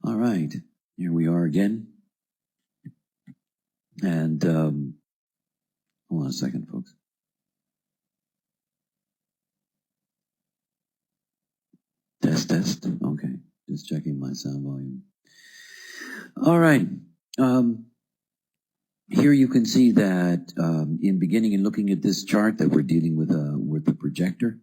All right, here we are again. And hold on a second, folks. Test. Okay, just checking my sound volume. All right. Here you can see that in beginning and looking at this chart that we're dealing with the projector.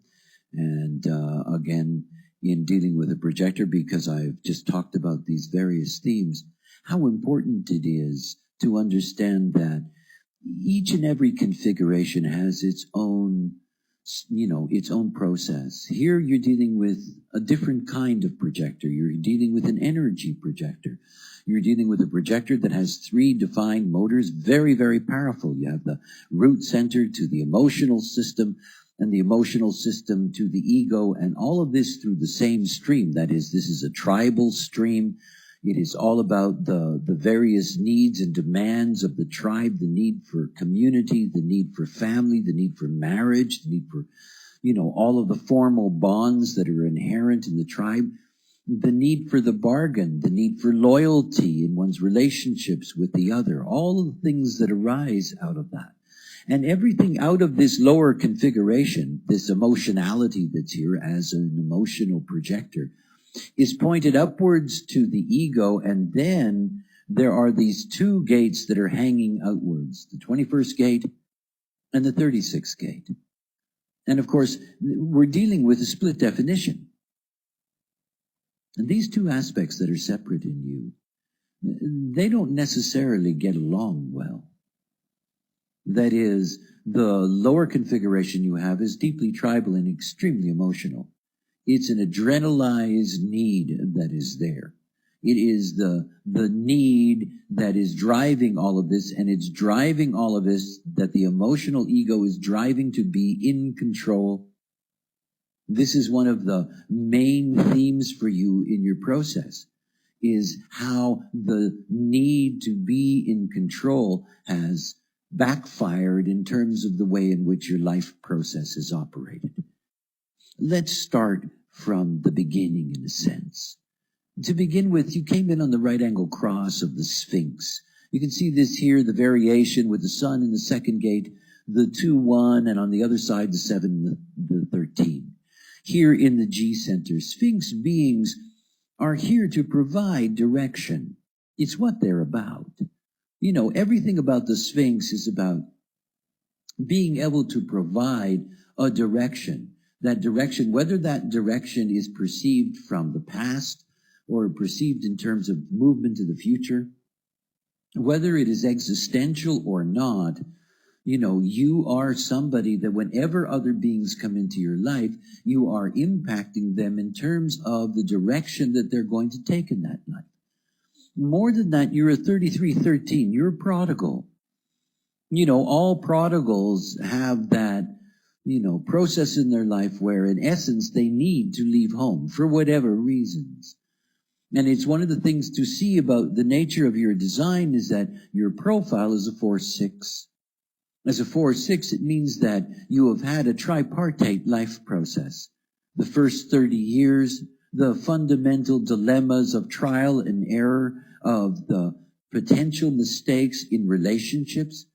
And again, in dealing with a projector, because I've just talked about these various themes, how important it is to understand that each and every configuration has its own, its own process. Here you're dealing with a different kind of projector. You're dealing with an energy projector. You're dealing with a projector that has 3 defined motors, very, very powerful. You have the root center to the emotional system, and the emotional system to the ego, and all of this through the same stream. That is, this is a tribal stream. It is all about the various needs and demands of the tribe, the need for community, the need for family, the need for marriage, the need for, all of the formal bonds that are inherent in the tribe, the need for the bargain, the need for loyalty in one's relationships with the other, all of the things that arise out of that. And everything out of this lower configuration, this emotionality that's here as an emotional projector, is pointed upwards to the ego, and then there are these 2 gates that are hanging outwards, the 21st gate and the 36th gate. And of course, we're dealing with a split definition. And these 2 aspects that are separate in you, they don't necessarily get along well. That is, the lower configuration you have is deeply tribal and extremely emotional. It's an adrenalized need that is there. It is the need that is driving all of this, and it's driving all of this that the emotional ego is driving to be in control. This is one of the main themes for you in your process, is how the need to be in control has backfired in terms of the way in which your life process is operated. Let's start from the beginning, in a sense. To begin with, you came in on the right angle cross of the Sphinx. You can see this here, the variation with the sun in the 2nd gate, the 2-1, and on the other side, the 7, the 13. Here in the G center, Sphinx beings are here to provide direction. It's what they're about. Everything about the Sphinx is about being able to provide a direction. That direction, whether that direction is perceived from the past or perceived in terms of movement to the future, whether it is existential or not, you are somebody that whenever other beings come into your life, you are impacting them in terms of the direction that they're going to take in that life. More than that, you're a 3313. You're a prodigal. All prodigals have that, process in their life where, in essence, they need to leave home for whatever reasons. And it's one of the things to see about the nature of your design is that your profile is a 4-6. As a 4-6, it means that you have had a tripartite life process. The first 30 years, the fundamental dilemmas of trial and error, of the potential mistakes in relationships.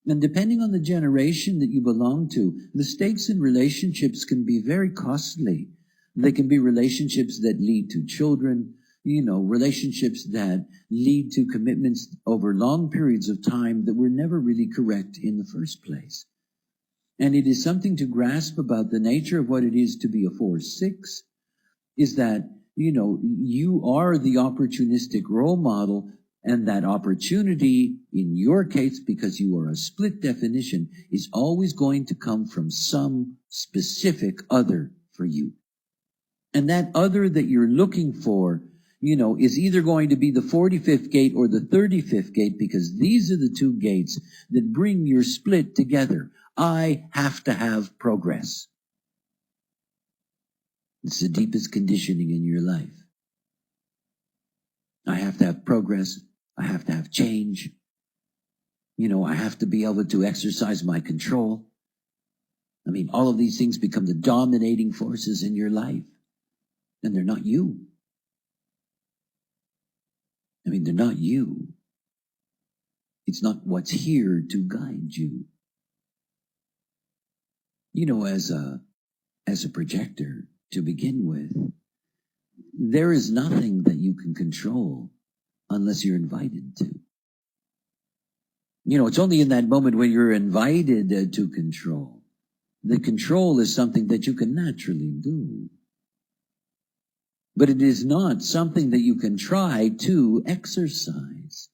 And depending on the generation that you belong to, mistakes in relationships can be very costly. They can be relationships that lead to children, relationships that lead to commitments over long periods of time that were never really correct in the first place. And it is something to grasp about the nature of what it is to be a 4-6, is that, you are the opportunistic role model, and that opportunity, in your case, because you are a split definition, is always going to come from some specific other for you. And that other that you're looking for, is either going to be the 45th gate or the 35th gate, because these are the 2 gates that bring your split together. I have to have progress. It's the deepest conditioning in your life. I have to have progress. I have to have change. I have to be able to exercise my control. All of these things become the dominating forces in your life. And they're not you. I mean, they're not you. It's not what's here to guide you. You know, as a projector, to begin with, there is nothing that you can control unless you're invited to. You know, it's only in that moment when you're invited to control. The control is something that you can naturally do. But it is not something that you can try to exercise.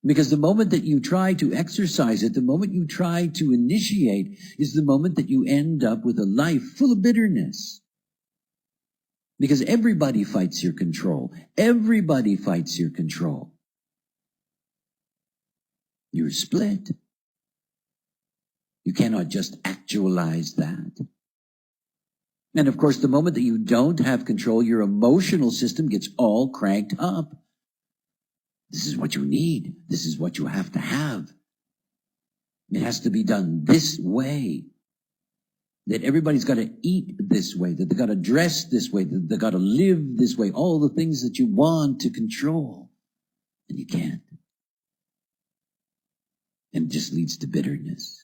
Because the moment that you try to exercise it, the moment you try to initiate, is the moment that you end up with a life full of bitterness. Because everybody fights your control. Everybody fights your control. You're split. You cannot just actualize that. And of course, the moment that you don't have control, your emotional system gets all cranked up. This is what you need. This is what you have to have. It has to be done this way. That everybody's got to eat this way, that they got to dress this way, that they got to live this way, all the things that you want to control. And you can't. And it just leads to bitterness.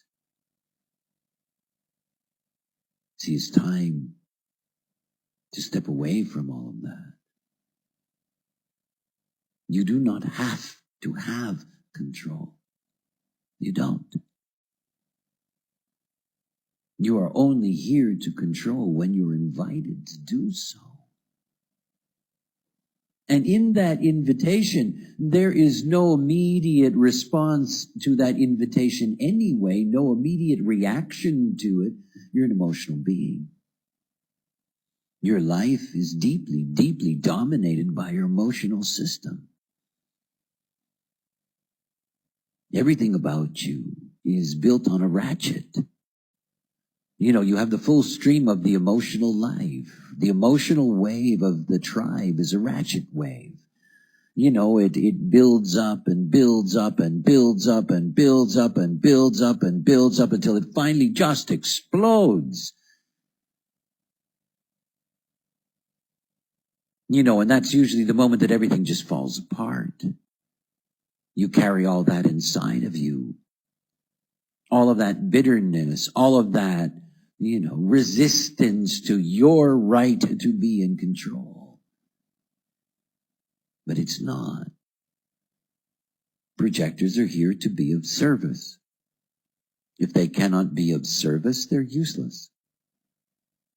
See, it's time to step away from all of that. You do not have to have control. You don't. You are only here to control when you're invited to do so. And in that invitation, there is no immediate response to that invitation anyway, no immediate reaction to it. You're an emotional being. Your life is deeply, deeply dominated by your emotional system. Everything about you is built on a ratchet. You know, you have the full stream of the emotional life. The emotional wave of the tribe is a ratchet wave. You know, it builds up and builds up and builds up and builds up and builds up and builds up until it finally just explodes. You know, and that's usually the moment that everything just falls apart. You carry all that inside of you. All of that bitterness, all of that, you know, resistance to your right to be in control. But it's not. Projectors are here to be of service. If they cannot be of service, they're useless.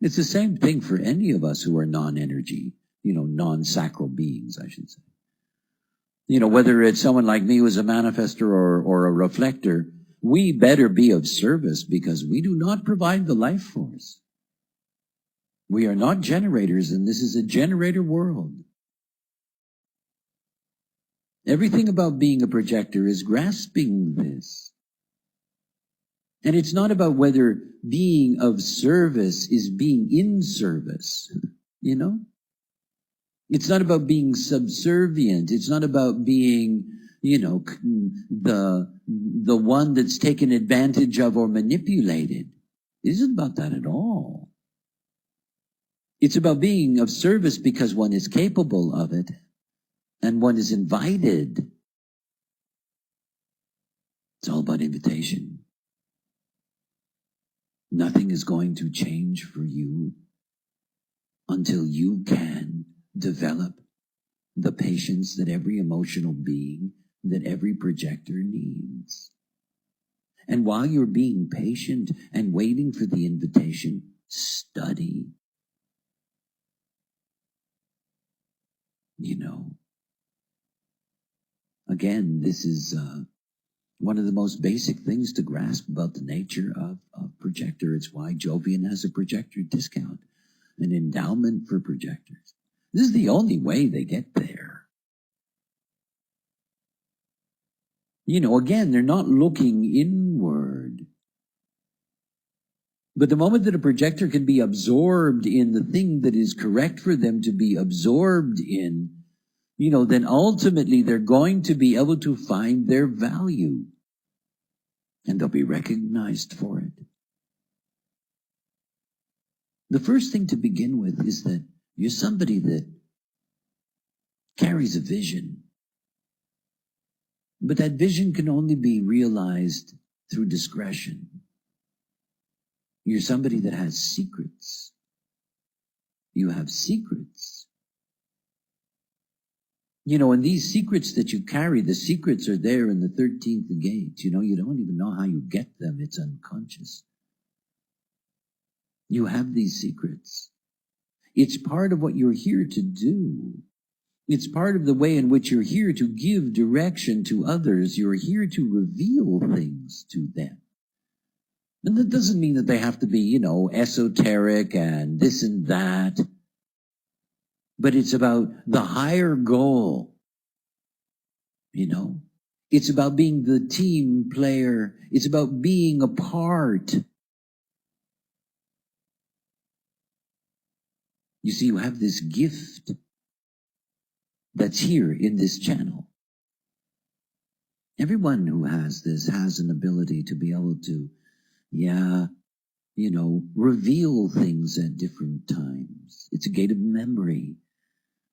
It's the same thing for any of us who are non-energy, you know, non-sacral beings, I should say. You know, whether it's someone like me who's a manifester or a reflector, we better be of service because we do not provide the life force. We are not generators, and this is a generator world. Everything about being a projector is grasping this. And it's not about whether being of service is being in service, you know? It's not about being subservient. It's not about being, you know, the one that's taken advantage of or manipulated. It isn't about that at all. It's about being of service because one is capable of it and one is invited. It's all about invitation. Nothing is going to change for you until you can develop the patience that every emotional being, that every projector needs. And while you're being patient and waiting for the invitation, study. You know, again, this is one of the most basic things to grasp about the nature of projector. It's why Jovian has a projector discount, an endowment for projectors. This is the only way they get there. You know, again, they're not looking inward. But the moment that a projector can be absorbed in the thing that is correct for them to be absorbed in, you know, then ultimately they're going to be able to find their value. And they'll be recognized for it. The first thing to begin with is that you're somebody that carries a vision. But that vision can only be realized through discretion. You're somebody that has secrets. You have secrets. And these secrets that you carry, the secrets are there in the 13th gate. You don't even know how you get them. It's unconscious. You have these secrets. It's part of what you're here to do. It's part of the way in which you're here to give direction to others. You're here to reveal things to them. And that doesn't mean that they have to be, esoteric and this and that. But it's about the higher goal. It's about being the team player. It's about being a part. You see, you have this gift that's here in this channel. Everyone who has this has an ability to be able to, reveal things at different times. It's a gate of memory.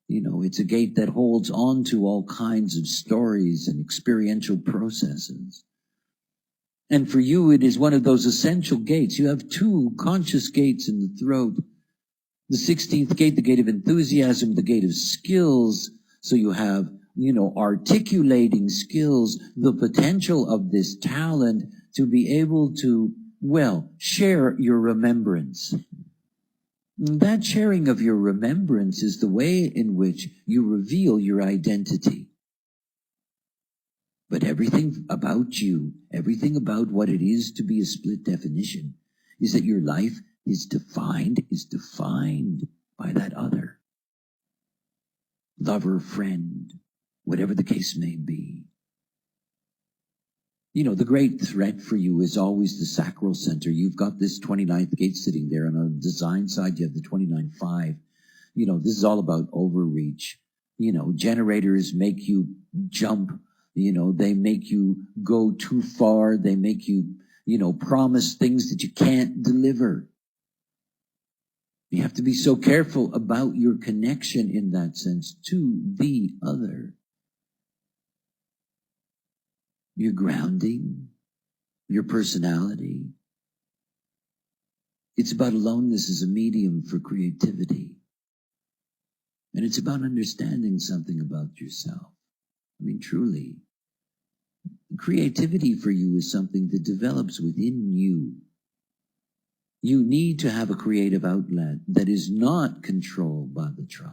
It's a gate that holds on to all kinds of stories and experiential processes. And for you, it is one of those essential gates. You have two conscious gates in the throat. The 16th gate, the gate of enthusiasm, the gate of skills. So you have, articulating skills, the potential of this talent to be able to, share your remembrance. That sharing of your remembrance is the way in which you reveal your identity. But everything about you, everything about what it is to be a split definition, is that your life is defined by that other. Lover, friend, whatever the case may be. The great threat for you is always the sacral center. You've got this 29th gate sitting there, and on the design side, you have the 29-5. This is all about overreach. Generators make you jump. They make you go too far. They make you, promise things that you can't deliver. You have to be so careful about your connection in that sense to the other. Your grounding, your personality. It's about aloneness as a medium for creativity. And it's about understanding something about yourself. Truly. Creativity for you is something that develops within you. You need to have a creative outlet that is not controlled by the tribe.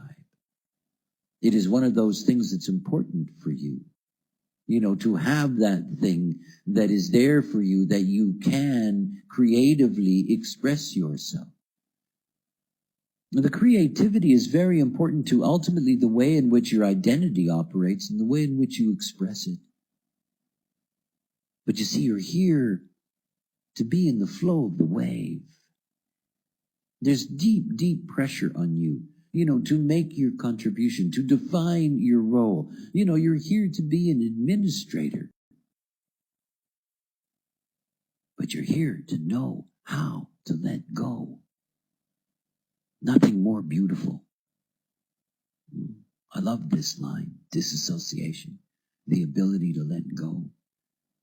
It is one of those things that's important for you. To have that thing that is there for you, that you can creatively express yourself. Now, the creativity is very important to ultimately the way in which your identity operates and the way in which you express it. But you see, you're here to be in the flow of the wave. There's deep, deep pressure on you. To make your contribution, to define your role. You're here to be an administrator. But you're here to know how to let go. Nothing more beautiful. I love this line, disassociation, the ability to let go.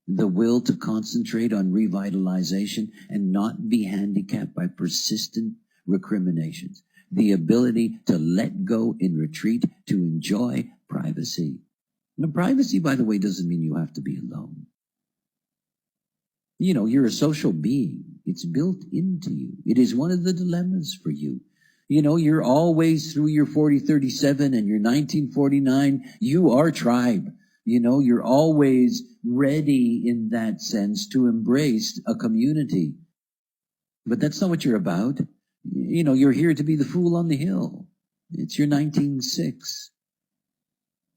The will to concentrate on revitalization and not be handicapped by persistent recriminations. The ability to let go in retreat, to enjoy privacy. Now, privacy, by the way, doesn't mean you have to be alone. You're a social being. It's built into you. It is one of the dilemmas for you. You're always through your 4037 and your 1949. You are tribe. You're always ready in that sense to embrace a community. But that's not what you're about. You're here to be the fool on the hill. It's your 1906.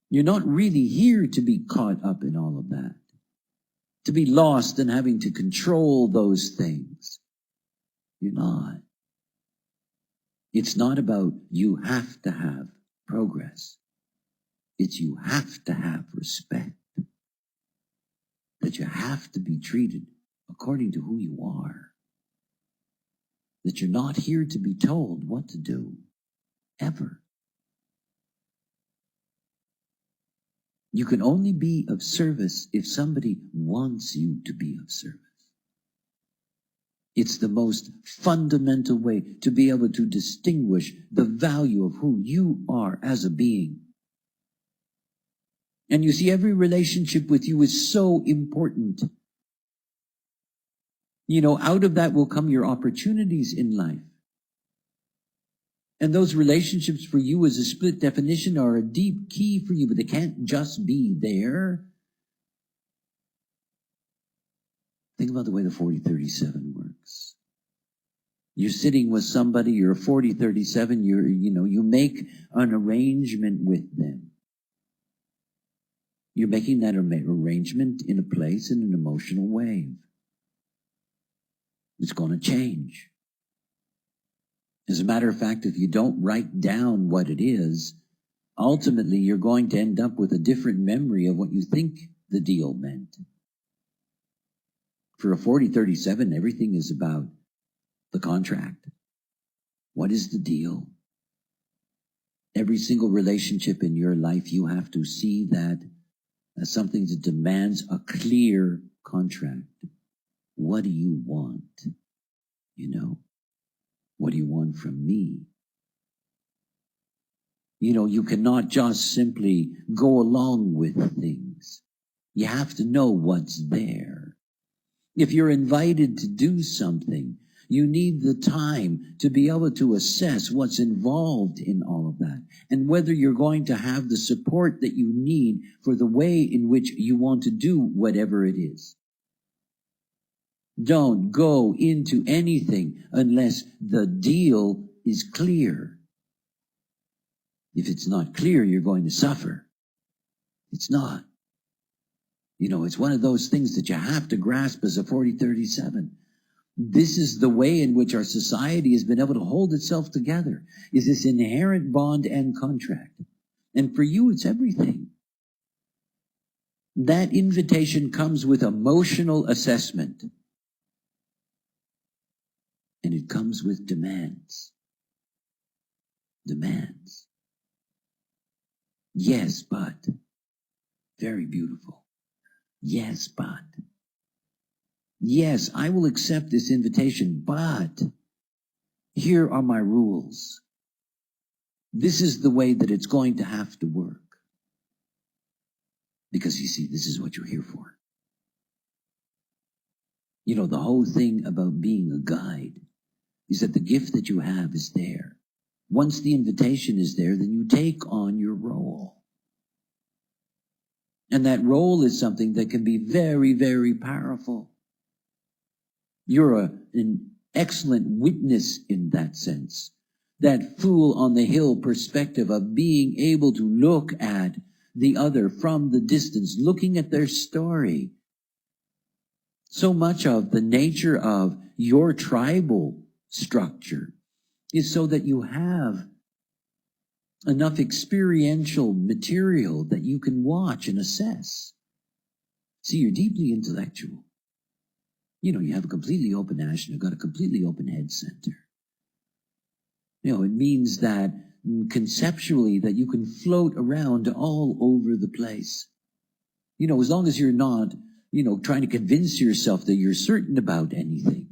You're not really here to be caught up in all of that, to be lost and having to control those things. You're not. It's not about you have to have progress. It's you have to have respect. That you have to be treated according to who you are. That you're not here to be told what to do, ever. You can only be of service if somebody wants you to be of service. It's the most fundamental way to be able to distinguish the value of who you are as a being. And you see, every relationship with you is so important. You know, out of that will come your opportunities in life. And those relationships for you as a split definition are a deep key for you, but they can't just be there. Think about the way the 40-37 works. You're sitting with somebody, you're a 40-37, you make an arrangement with them. You're making that arrangement in a place, in an emotional wave. It's going to change. As a matter of fact, if you don't write down what it is, ultimately you're going to end up with a different memory of what you think the deal meant. For a 40-37, everything is about the contract. What is the deal? Every single relationship in your life, you have to see that as something that demands a clear contract. What do you want? What do you want from me? You cannot just simply go along with things. You have to know what's there. If you're invited to do something, you need the time to be able to assess what's involved in all of that and whether you're going to have the support that you need for the way in which you want to do whatever it is. Don't go into anything unless the deal is clear. If it's not clear, you're going to suffer. It's not. It's one of those things that you have to grasp as a 40-37. This is the way in which our society has been able to hold itself together, is this inherent bond and contract. And for you, it's everything. That invitation comes with emotional assessment. And it comes with demands. Demands. Yes, but. Very beautiful. Yes, but. Yes, I will accept this invitation, but here are my rules. This is the way that it's going to have to work. Because you see, this is what you're here for. The whole thing about being a guide is that the gift that you have is there. Once the invitation is there, then you take on your role. And that role is something that can be very, very powerful. You're an excellent witness in that sense. That fool on the hill perspective of being able to look at the other from the distance, looking at their story. So much of the nature of your tribal structure is so that you have enough experiential material that you can watch and assess. See, you're deeply intellectual. You have a completely open ash and you've got a completely open head center. It means that conceptually that you can float around all over the place. As long as you're not, trying to convince yourself that you're certain about anything.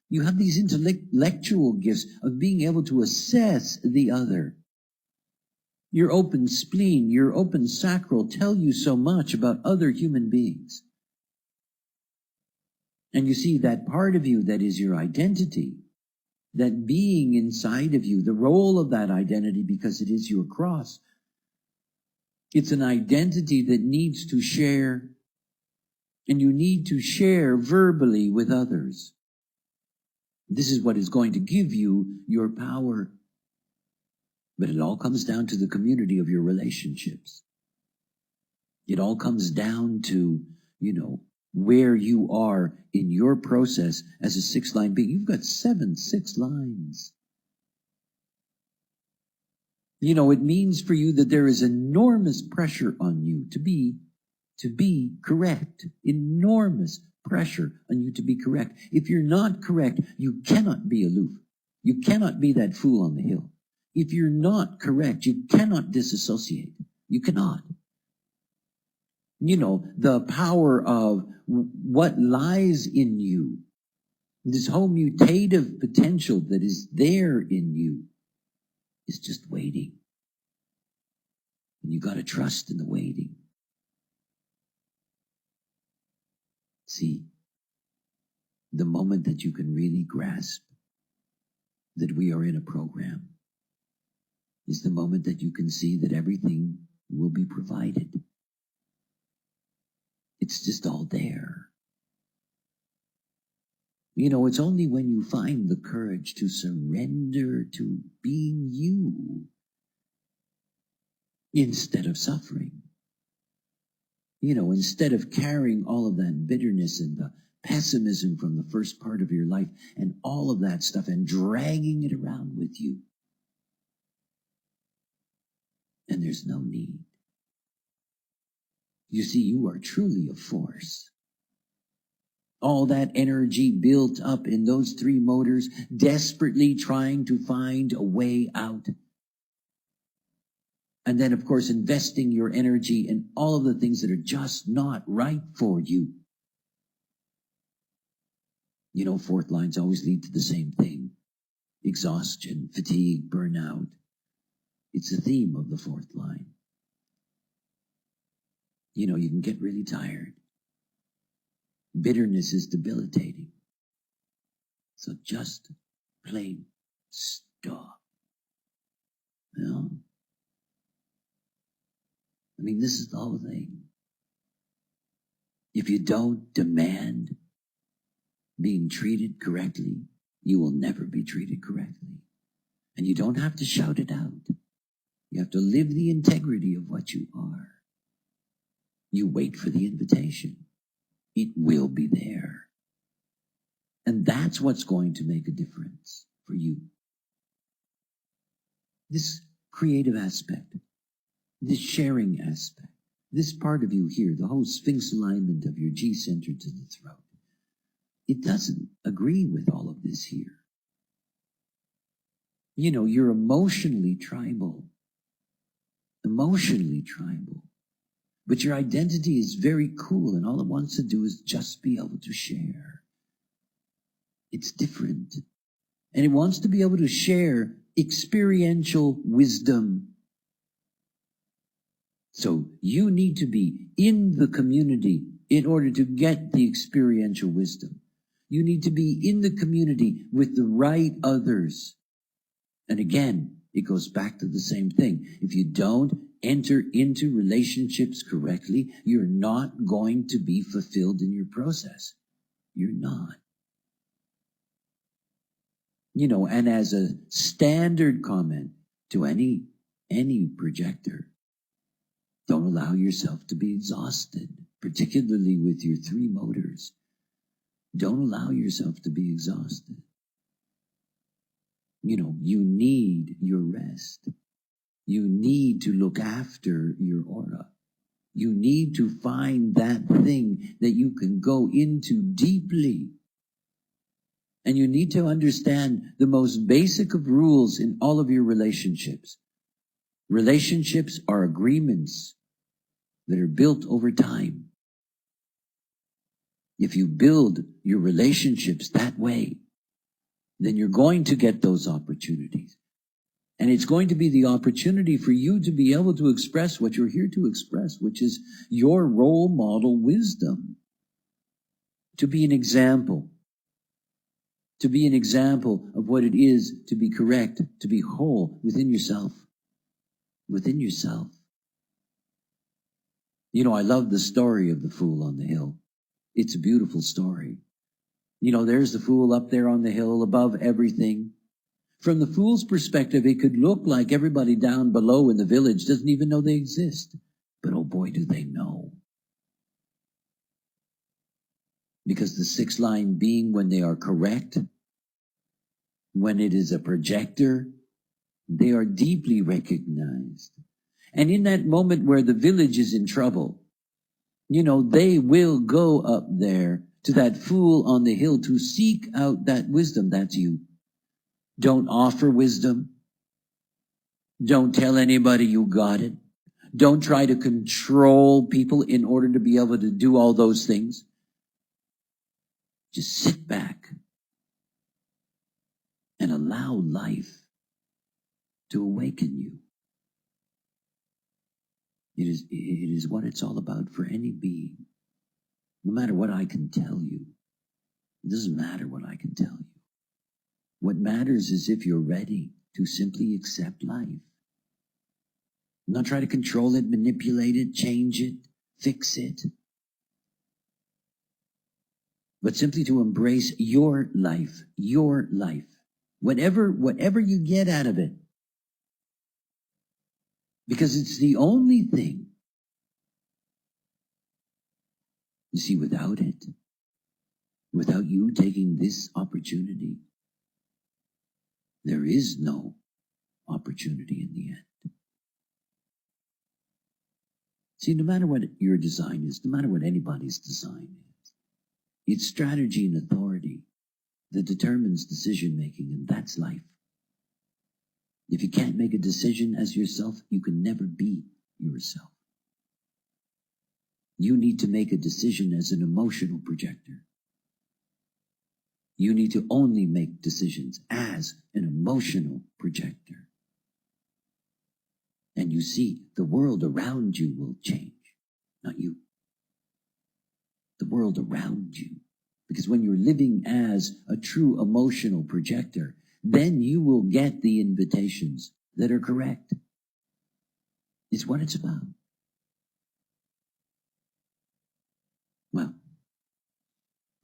You have these intellectual gifts of being able to assess the other. Your open spleen, your open sacral tell you so much about other human beings. And you see that part of you that is your identity, that being inside of you, the role of that identity, because it is your cross. It's an identity that needs to share, and you need to share verbally with others. This is what is going to give you your power. But it all comes down to the community of your relationships. It all comes down to, where you are in your process as a 6-line being. You've got 7 6 lines. It means for you that there is enormous pressure on you to be correct. Enormous pressure on you to be correct. If you're not correct, you cannot be aloof. You cannot be that fool on the hill. If you're not correct, you cannot disassociate. You cannot. You know, the power of what lies in you, this whole mutative potential that is there in you is just waiting. And you got to trust in the waiting. See, the moment that you can really grasp that we are in a program is the moment that you can see that everything will be provided. It's just all there. You know, it's only when you find the courage to surrender to being you instead of suffering. You know, instead of carrying all of that bitterness and the pessimism from the first part of your life and all of that stuff and dragging it around with you. And there's no need. You see, you are truly a force. All that energy built up in those three motors, desperately trying to find a way out. And then, of course, investing your energy in all of the things that are just not right for you. You know, fourth lines always lead to the same thing. Exhaustion, fatigue, burnout. It's the theme of the fourth line. You know, you can get really tired. Bitterness is debilitating. So just plain stop. You know? I mean, this is the whole thing. If you don't demand being treated correctly, you will never be treated correctly. And you don't have to shout it out. You have to live the integrity of what you are. You wait for the invitation. It will be there. And that's what's going to make a difference for you. This creative aspect, this sharing aspect, this part of you here, the whole sphinx alignment of your G center to the throat, it doesn't agree with all of this here. You know, you're emotionally tribal. Emotionally tribal. But your identity is very cool, and all it wants to do is just be able to share. It's different. And it wants to be able to share experiential wisdom. So you need to be in the community in order to get the experiential wisdom. You need to be in the community with the right others. And again, it goes back to the same thing. If you don't enter into relationships correctly, you're not going to be fulfilled in your process. You're not. You know, and as a standard comment to any projector, don't allow yourself to be exhausted, particularly with your three motors. Don't allow yourself to be exhausted. You know, you need your rest. You need to look after your aura. You need to find that thing that you can go into deeply. And you need to understand the most basic of rules in all of your relationships. Relationships are agreements that are built over time. If you build your relationships that way, then you're going to get those opportunities. And it's going to be the opportunity for you to be able to express what you're here to express, which is your role model wisdom. To be an example. To be an example of what it is to be correct, to be whole within yourself. Within yourself. You know, I love the story of the fool on the hill. It's a beautiful story. You know, there's the fool up there on the hill above everything. From the fool's perspective, it could look like everybody down below in the village doesn't even know they exist. But oh boy, do they know. Because the sixth line being when they are correct, when it is a projector, they are deeply recognized. And in that moment where the village is in trouble, you know, they will go up there to that fool on the hill to seek out that wisdom. That's you. Don't offer wisdom. Don't tell anybody you got it. Don't try to control people in order to be able to do all those things. Just sit back and allow life to awaken you. It is what it's all about for any being. No matter what I can tell you, it doesn't matter what I can tell you. What matters is if you're ready to simply accept life. Not try to control it, manipulate it, change it, fix it. But simply to embrace your life, whatever you get out of it. Because it's the only thing. You see, without it, without you taking this opportunity, there is no opportunity in the end. See, no matter what your design is, no matter what anybody's design is, it's strategy and authority that determines decision-making, and that's life. If you can't make a decision as yourself, you can never be yourself. You need to make a decision as an emotional projector. You need to only make decisions as an emotional projector. And you see, the world around you will change, not you. The world around you. Because when you're living as a true emotional projector, then you will get the invitations that are correct. It's what it's about. Well,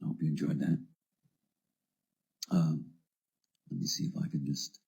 I hope you enjoyed that. Let me see if I can just